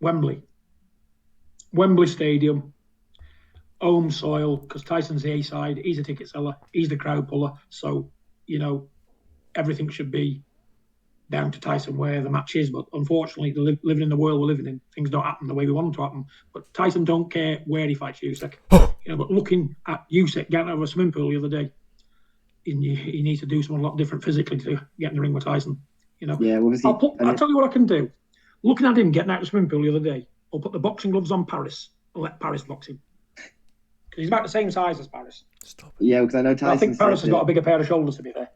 Wembley. Wembley Stadium, home soil, because Tyson's the A side. He's a ticket seller. He's the crowd puller. So, everything should be down to Tyson where the match is. But unfortunately, living in the world we're living in, things don't happen the way we want them to happen. But Tyson don't care where he fights Usyk. But looking at Usyk getting out of a swimming pool the other day, he needs to do something a lot different physically to get in the ring with Tyson. Yeah, obviously. I'll tell you what I can do. Looking at him getting out of the swimming pool the other day, I'll put the boxing gloves on Paris and let Paris box him. Because he's about the same size as Paris. Stop. Yeah, because I know Tyson. I think Paris has got a bigger pair of shoulders to be there.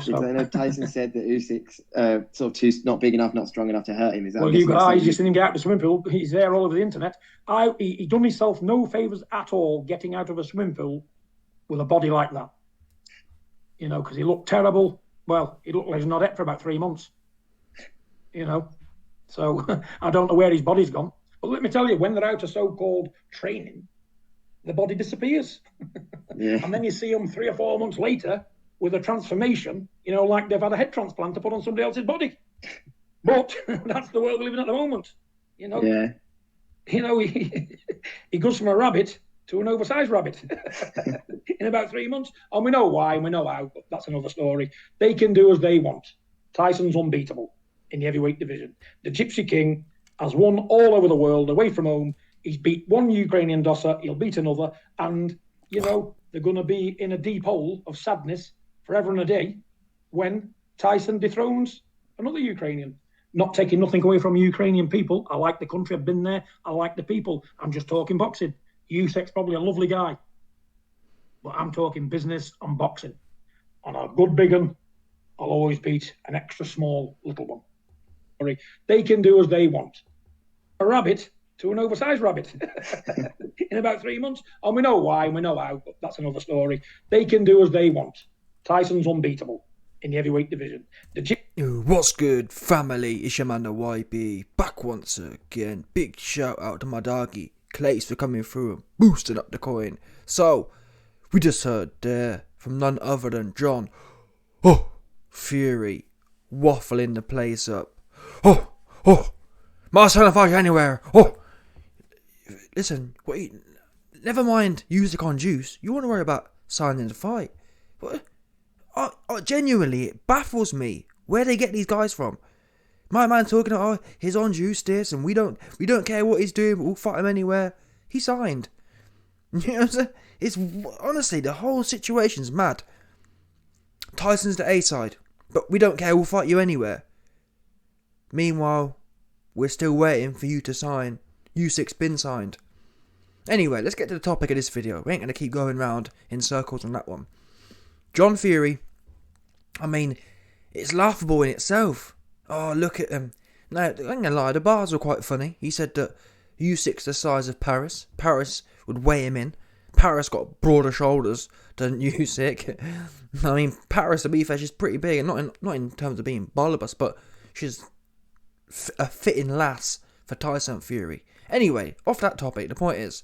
So. I know Tyson said that Usyk's sort of not big enough, not strong enough to hurt him. Is that you've got eyes, you've seen him get out of the swimming pool. He's there all over the internet. He done himself no favours at all getting out of a swimming pool with a body like that. Because he looked terrible. Well, he looked like he's not it for about 3 months. So I don't know where his body's gone. But let me tell you, when they're out of so-called training, the body disappears. Yeah. And then you see them 3 or 4 months later with a transformation, like they've had a head transplant to put on somebody else's body. But that's the world we live in at the moment. Yeah. He goes from a rabbit to an oversized rabbit in about 3 months. And we know why and we know how, but that's another story. They can do as they want. Tyson's unbeatable in the heavyweight division. The Gypsy King has won all over the world, away from home. He's beat one Ukrainian dosser, he'll beat another, and, they're going to be in a deep hole of sadness forever and a day when Tyson dethrones another Ukrainian. Not taking nothing away from Ukrainian people. I like the country, I've been there, I like the people. I'm just talking boxing. Usyk's probably a lovely guy, but I'm talking business and boxing. On a good big one, I'll always beat an extra small little one. They can do as they want. A rabbit to an oversized rabbit in about 3 months. And we know why and we know how, but that's another story. They can do as they want. Tyson's unbeatable in the heavyweight division. What's good, family? It's your man, the YB, back once again. Big shout out to my doggy, Clays, for coming through and boosting up the coin. So, we just heard there from none other than John Fury waffling the place up. Marcel fight anywhere. Listen, never mind Usyk on juice. You want to worry about signing the fight. Genuinely, it baffles me where they get these guys from. My man talking about he's on juice this and we don't care what he's doing, but we'll fight him anywhere. He signed. You know what I'm saying? It's honestly, the whole situation's mad. Tyson's the A side, but we don't care, we'll fight you anywhere. Meanwhile, we're still waiting for you to sign. Usyk's been signed. Anyway, let's get to the topic of this video. We ain't going to keep going round in circles on that one. John Fury, it's laughable in itself. Oh, look at him. No, I ain't going to lie, the bars were quite funny. He said that Usyk's the size of Paris. Paris would weigh him in. Paris got broader shoulders than Usyk. Paris, to be fair, she's pretty big. And not in terms of being bulbous, but she's a fitting lass for Tyson Fury. Anyway, off that topic, the point is,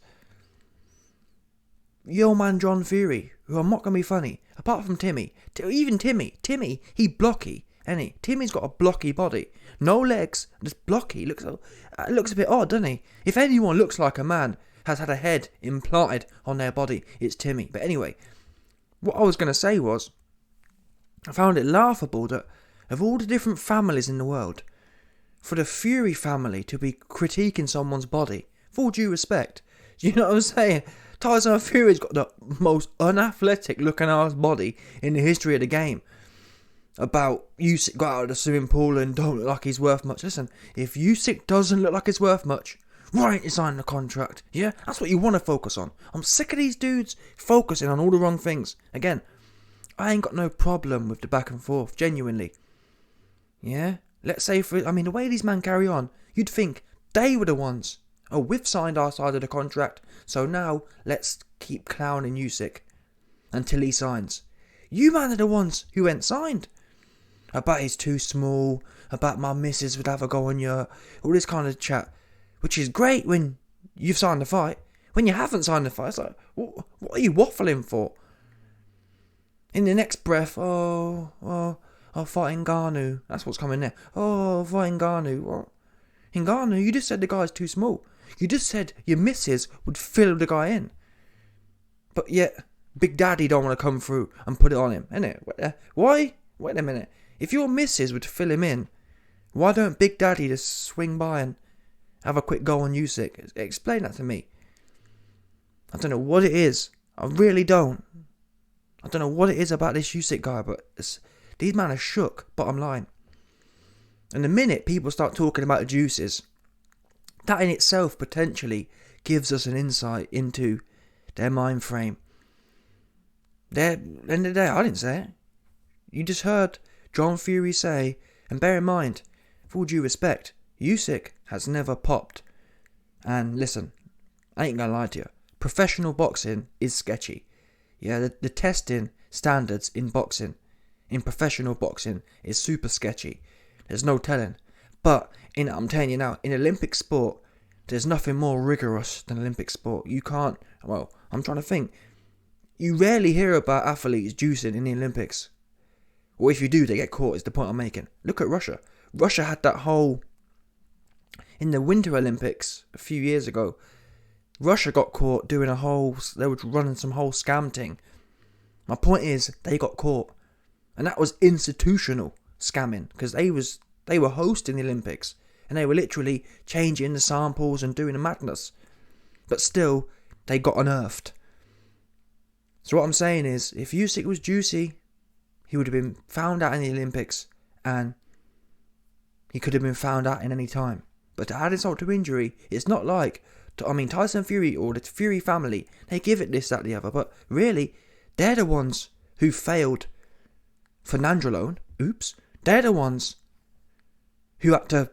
your man John Fury, who I'm not going to be funny, apart from Timmy, he blocky, ain't he? Timmy's got a blocky body, no legs, just blocky. Looks a bit odd, doesn't he? If anyone looks like a man has had a head implanted on their body, it's Timmy. But anyway, what I was going to say was, I found it laughable that of all the different families in the world, for the Fury family to be critiquing someone's body, full due respect. You know what I'm saying? Tyson Fury's got the most unathletic looking ass body in the history of the game. About Usyk got out of the swimming pool and don't look like he's worth much. Listen, if Usyk doesn't look like he's worth much, why ain't you signing the contract? Yeah, that's what you want to focus on. I'm sick of these dudes focusing on all the wrong things. Again, I ain't got no problem with the back and forth, genuinely. Yeah? Let's say, the way these men carry on, you'd think they were the ones. Oh, we've signed our side of the contract, so now let's keep clowning Usyk until he signs. You man are the ones who ain't signed. About he's too small, about my missus would have a go on you, all this kind of chat, which is great when you've signed the fight. When you haven't signed the fight, it's like, what are you waffling for? In the next breath, fighting Ngannou. That's what's coming there. Oh, fighting Ngannou. What? Ngannou, you just said the guy's too small. You just said your missus would fill the guy in. But yet, Big Daddy don't want to come through and put it on him, innit? Why? Wait a minute. If your missus would fill him in, why don't Big Daddy just swing by and have a quick go on Usyk? Explain that to me. I don't know what it is. I really don't. I don't know what it is about this Usyk guy, but these men are shook, bottom line. And the minute people start talking about the juices, that in itself potentially gives us an insight into their mind frame. At the end of the day, I didn't say it. You just heard John Fury say, and bear in mind, with all due respect, Usyk has never popped. And listen, I ain't gonna lie to you. Professional boxing is sketchy. Yeah, the testing standards in boxing, in professional boxing, is super sketchy. There's no telling. But, I'm telling you now, in Olympic sport, there's nothing more rigorous than Olympic sport. You can't, I'm trying to think. You rarely hear about athletes juicing in the Olympics. Or if you do, they get caught, is the point I'm making. Look at Russia. Russia had that whole, in the Winter Olympics a few years ago, Russia got caught doing they were running some whole scam thing. My point is, they got caught. And that was institutional scamming, because they were hosting the Olympics, and they were literally changing the samples and doing the madness. But still, they got unearthed. So what I'm saying is, if Usyk was juicy, he would have been found out in the Olympics, and he could have been found out in any time. But to add insult to injury, it's not like, Tyson Fury or the Fury family, they give it this, that, the other, but really, they're the ones who failed Fernandrolone. Oops. They're the ones who had to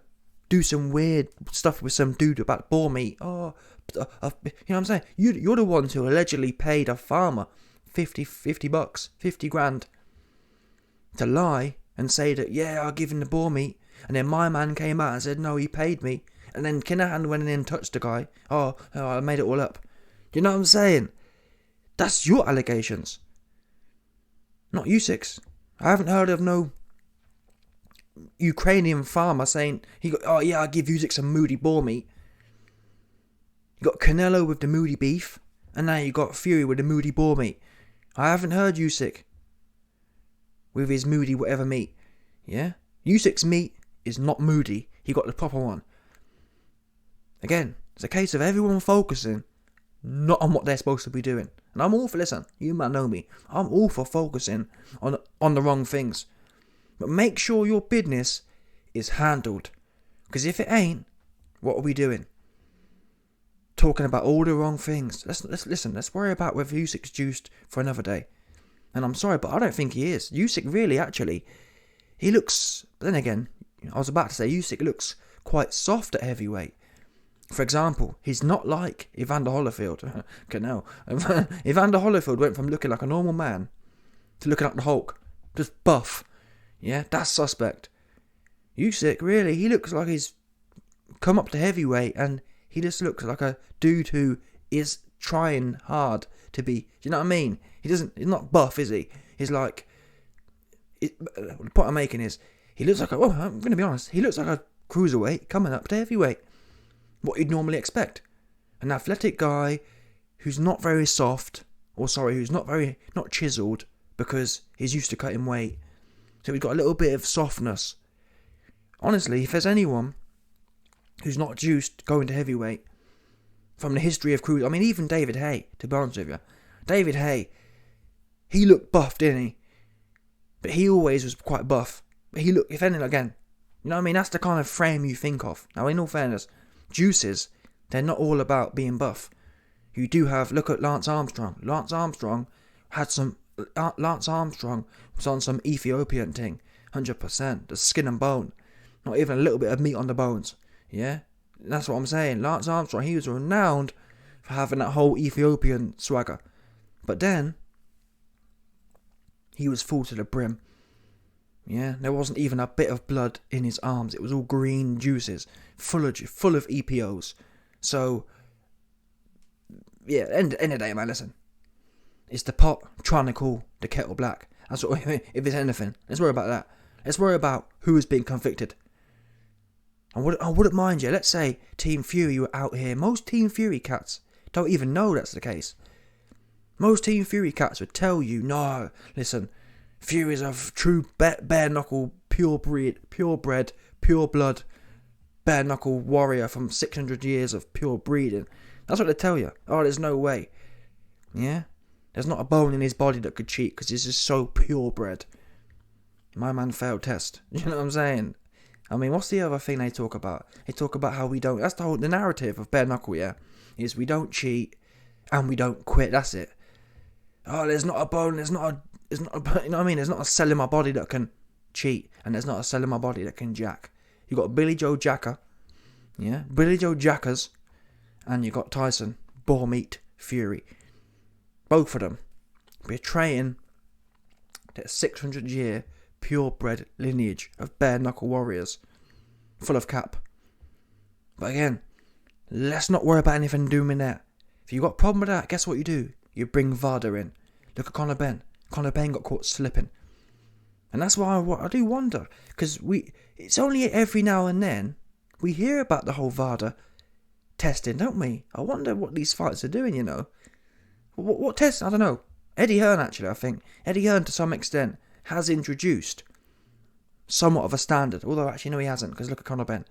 do some weird stuff with some dude about boar meat. You know what I'm saying? You're the ones who allegedly paid a farmer $50 grand to lie and say that, yeah, I'll give him the boar meat. And then my man came out and said, no, he paid me. And then Kinahan went in and touched the guy. I made it all up. You know what I'm saying? That's your allegations. Not Usyk's. I haven't heard of no Ukrainian farmer saying, I'll give Usyk some moody boar meat. You got Canelo with the moody beef, and now you got Fury with the moody boar meat. I haven't heard Usyk with his moody whatever meat. Yeah? Usyk's meat is not moody. He got the proper one. Again, it's a case of everyone focusing not on what they're supposed to be doing. And I'm all for, listen, you might know me, I'm all for focusing on the wrong things. But make sure your business is handled. Because if it ain't, what are we doing? Talking about all the wrong things. Let's worry about whether Usyk's juiced for another day. And I'm sorry, but I don't think he is. Usyk really, actually, he looks, then again, I was about to say Usyk looks quite soft at heavyweight. For example, he's not like Evander Holyfield. Canal. Evander Holyfield went from looking like a normal man to looking like the Hulk. Just buff. Yeah, that's suspect. Usyk, really, he looks like he's come up to heavyweight, and he just looks like a dude who is trying hard to be, do you know what I mean? He's not buff, is he? He's like, the point I'm making is, he looks like I'm going to be honest, he looks like a cruiserweight coming up to heavyweight. What you'd normally expect. An athletic guy who's not very soft, who's not chiseled, because he's used to cutting weight. So he's got a little bit of softness. Honestly, if there's anyone who's not juiced going to heavyweight from the history of cruise, even David Haye, to be honest with you. David Haye, he looked buff, didn't he? But he always was quite buff. But he looked, if anything, again, you know what I mean? That's the kind of frame you think of. Now, in all fairness, juices, they're not all about being buff. You do have, look at Lance Armstrong. Lance Armstrong was on some Ethiopian thing, 100%, the skin and bone, not even a little bit of meat on the bones. Yeah, that's what I'm saying. Lance Armstrong, he was renowned for having that whole Ethiopian swagger, but then he was full to the brim. Yeah, there wasn't even a bit of blood in his arms. It was all green juices, full of EPOs. So, yeah, end of the day, man, listen. It's the pot trying to cool the kettle black. That's what, if it's anything. Let's worry about that. Let's worry about who is being convicted. I wouldn't mind you. Let's say Team Fury were out here. Most Team Fury cats don't even know that's the case. Most Team Fury cats would tell you, no, listen, Fury's a true bare knuckle, purebred, pure blood, bare knuckle warrior from 600 years of pure breeding. That's what they tell you. Oh, there's no way. Yeah? There's not a bone in his body that could cheat because he's just so purebred. My man failed test. You know what I'm saying? I mean, what's the other thing they talk about? They talk about how we don't... That's the narrative of bare knuckle, yeah? Is we don't cheat and we don't quit. That's it. Oh, there's not a bone. There's not a... You know what I mean? There's not a cell in my body that can cheat. And there's not a cell in my body that can jack. You got Billy Joe Jacker. Yeah? Billy Joe Jackers. And you got Tyson. Boar Meat Fury. Both of them betraying their 600-year purebred lineage of bare knuckle warriors, full of cap. But again, let's not worry about anything doing that. If you got a problem with that, guess what you do? You bring VADA in. Look at Conor Benn. Conor Benn got caught slipping, and that's why I do wonder, because it's only every now and then we hear about the whole VADA testing, don't we? I wonder what these fights are doing. You know, what tests? I don't know. Eddie Hearn, actually, I think Eddie Hearn to some extent has introduced somewhat of a standard, although actually no he hasn't, because look at Conor Benn.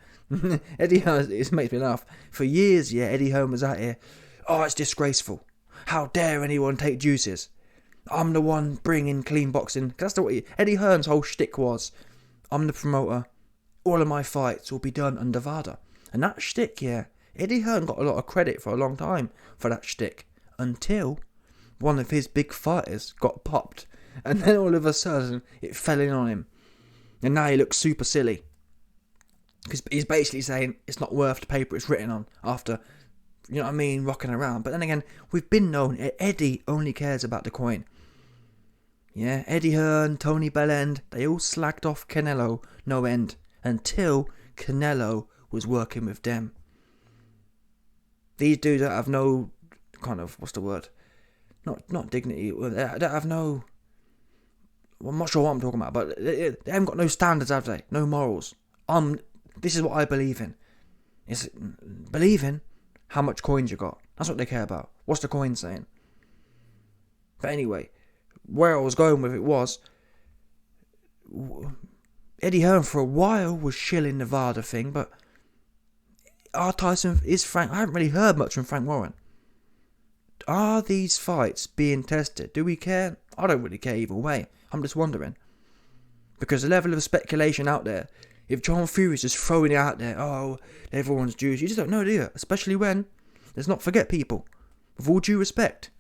Eddie Hearn, it makes me laugh. For years, yeah, Eddie Hearn was out here, oh, it's disgraceful, how dare anyone take juices, I'm the one bringing clean boxing. That's the way Eddie Hearn's whole shtick was, I'm the promoter, all of my fights will be done under VADA. And that shtick, yeah, Eddie Hearn got a lot of credit for a long time for that shtick, until one of his big fighters got popped. And then all of a sudden, it fell in on him. And now he looks super silly. Because he's basically saying it's not worth the paper it's written on after, you know what I mean, rocking around. But then again, we've been known, Eddie only cares about the coin. Yeah, Eddie Hearn, Tony Bellend, they all slagged off Canelo no end. Until Canelo was working with them. These dudes that have no kind of, what's the word? Not dignity, they have no... Well, I'm not sure what I'm talking about, but they haven't got no standards, have they? No morals. This is what I believe in. It's believe in how much coins you got. That's what they care about. What's the coin saying? But anyway, where I was going with it was, Eddie Hearn for a while was shilling the VADA thing, but Tyson is Frank. I haven't really heard much from Frank Warren. Are these fights being tested? Do we care? I don't really care either way. I'm just wondering. Because the level of speculation out there, if John Fury's just throwing it out there, oh, everyone's Jews, you just don't know, do you? Especially when, let's not forget people, with all due respect,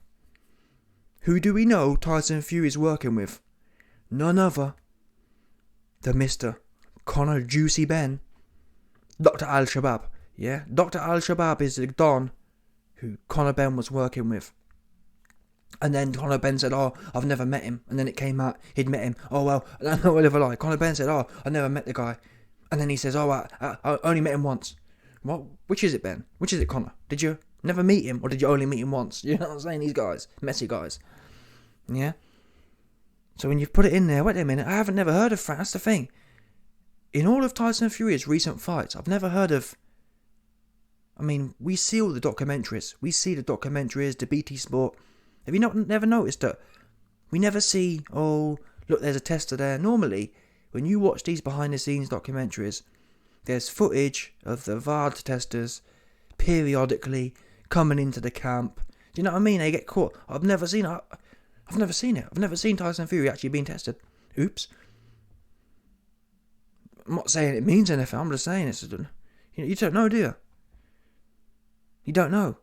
who do we know Tyson Fury's working with? None other than Mr. Conor Juicy Ben, Dr. Al-Shabaab. Yeah, Dr. Al-Shabaab is the Don who Conor Benn was working with. And then Conor Benn said, oh, I've never met him. And then it came out, he'd met him. Oh, well, I know I'll lie. Conor Benn said, oh, I never met the guy. And then he says, oh, I only met him once. Well, which is it, Ben? Which is it, Conor? Did you never meet him, or did you only meet him once? You know what I'm saying? These guys, messy guys. Yeah? So when you put it in there, wait a minute, I haven't never heard of Frank. That's the thing. In all of Tyson Fury's recent fights, I've never heard of... I mean, we see all the documentaries. We see the documentaries, the BT Sport. Have you never noticed that we never see, oh, look, there's a tester there. Normally, when you watch these behind-the-scenes documentaries, there's footage of the VAD testers periodically coming into the camp. Do you know what I mean? They get caught. I've never seen it. I've never seen Tyson Fury actually being tested. Oops. I'm not saying it means anything. I'm just saying it's... You don't know, do you? You don't know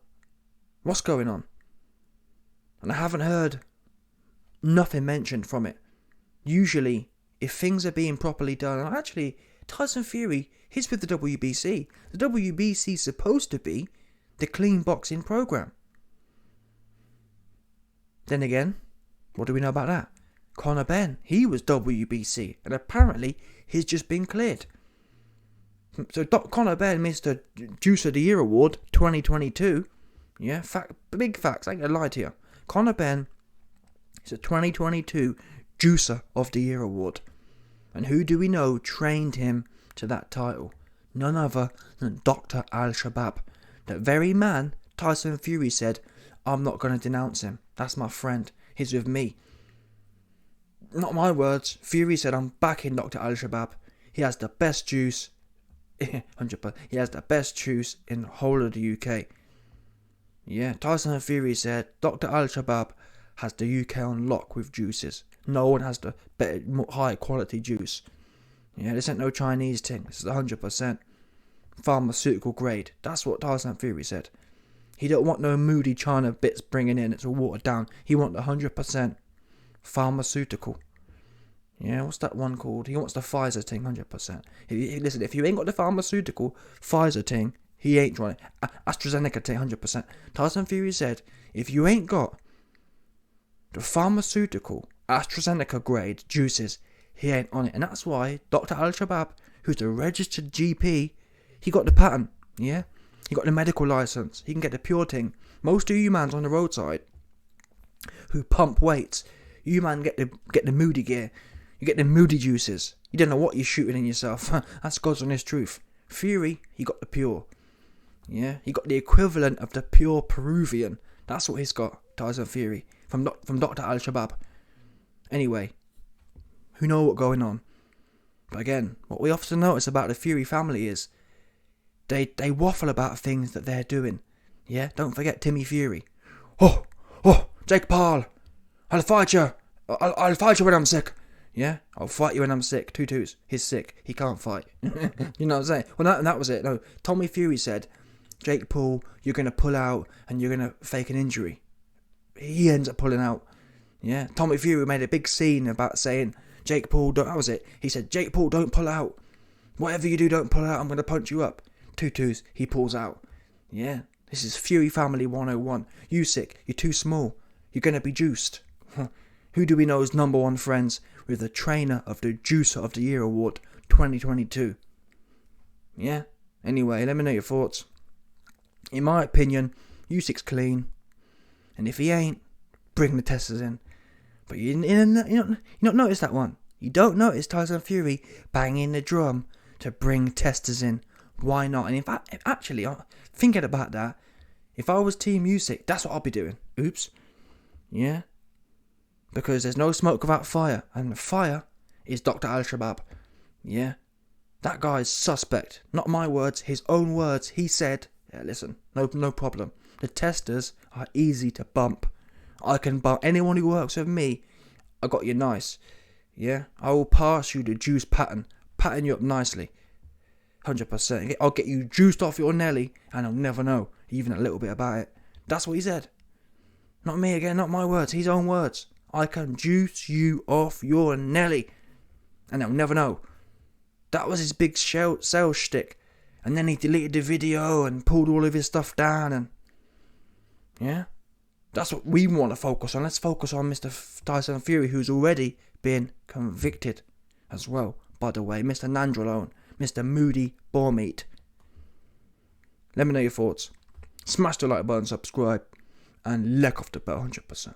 what's going on. And I haven't heard nothing mentioned from it. Usually, if things are being properly done, and actually, Tyson Fury, he's with the WBC. The WBC is supposed to be the clean boxing program. Then again, what do we know about that? Conor Benn, he was WBC, and apparently he's just been cleared. So Conor Benn missed a Juice of the Year award 2022. Yeah, big facts, I ain't gonna lie to you. Conor Benn is a 2022 Juicer of the Year award. And who do we know trained him to that title? none other than Dr. Al-Shabaab. That very man, Tyson Fury, said, I'm not going to denounce him. That's my friend. He's with me. Not my words. Fury said, I'm backing Dr. Al-Shabaab. He has the best juice. 100%. He has the best juice in the whole of the UK. Yeah, Tyson Fury said, Dr. Al-Shabaab has the UK on lock with juices. No one has the better, more high quality juice. Yeah, this ain't no Chinese thing. This is 100% pharmaceutical grade. That's what Tyson Fury said. He don't want no moody China bits bringing in. It's all watered down. He wants 100% pharmaceutical. Yeah, what's that one called? He wants the Pfizer thing, 100%. Listen, if you ain't got the pharmaceutical Pfizer thing, he ain't trying it. AstraZeneca thing, 100%. Tyson Fury said, if you ain't got the pharmaceutical AstraZeneca grade juices, he ain't on it. And that's why Dr. Al-Shabaab, who's the registered GP, he got the patent, yeah? He got the medical license. He can get the pure thing. Most of you mans on the roadside who pump weights, you man get the moody gear. You get the moody juices. You don't know what you're shooting in yourself. That's God's honest truth. Fury, he got the pure. Yeah, he got the equivalent of the pure Peruvian. That's what he's got, Tyson Fury, from Dr. Al-Shabaab. Anyway, who know what's going on? But again, what we often notice about the Fury family is they waffle about things that they're doing. Yeah, don't forget Timmy Fury. Oh, Jake Paul, I'll fight you. I'll fight you when I'm sick. Yeah, I'll fight you when I'm sick. 2-2s. He's sick. He can't fight. You know what I'm saying? Well, that was it. No, Tommy Fury said, Jake Paul, you're going to pull out and you're going to fake an injury. He ends up pulling out. Yeah, Tommy Fury made a big scene about saying, Jake Paul, that was it. He said, Jake Paul, don't pull out. Whatever you do, don't pull out. I'm going to punch you up. 2-2s. He pulls out. Yeah, this is Fury Family 101. Usyk, you're too small. You're going to be juiced. Who do we know is number one friends with the trainer of the Juicer of the Year Award 2022? Yeah? Anyway, let me know your thoughts. In my opinion, Usyk's clean. And if he ain't, bring the testers in. But you don't notice that one. You don't notice Tyson Fury banging the drum to bring testers in. Why not? And actually, thinking about that, if I was Team Usyk, that's what I'll be doing. Oops. Yeah? Because there's no smoke without fire. And the fire is Dr. Al-Shabaab. Yeah? That guy's suspect. Not my words, his own words. He said, yeah, listen, no problem. The testers are easy to bump. I can bump anyone who works with me. I got you nice. Yeah? I will pass you the juice pattern. Pattern you up nicely. 100%. I'll get you juiced off your Nelly and I'll never know even a little bit about it. That's what he said. Not me again, not my words, his own words. I can juice you off your Nelly and they'll never know. That was his big sales shtick. And then he deleted the video and pulled all of his stuff down and... yeah? That's what we want to focus on. Let's focus on Mr. Tyson Fury, who's already been convicted as well, by the way. Mr. Nandrolone, Mr. Moody Boarmeat. Let me know your thoughts. Smash the like button, subscribe, and lick off the bell 100%.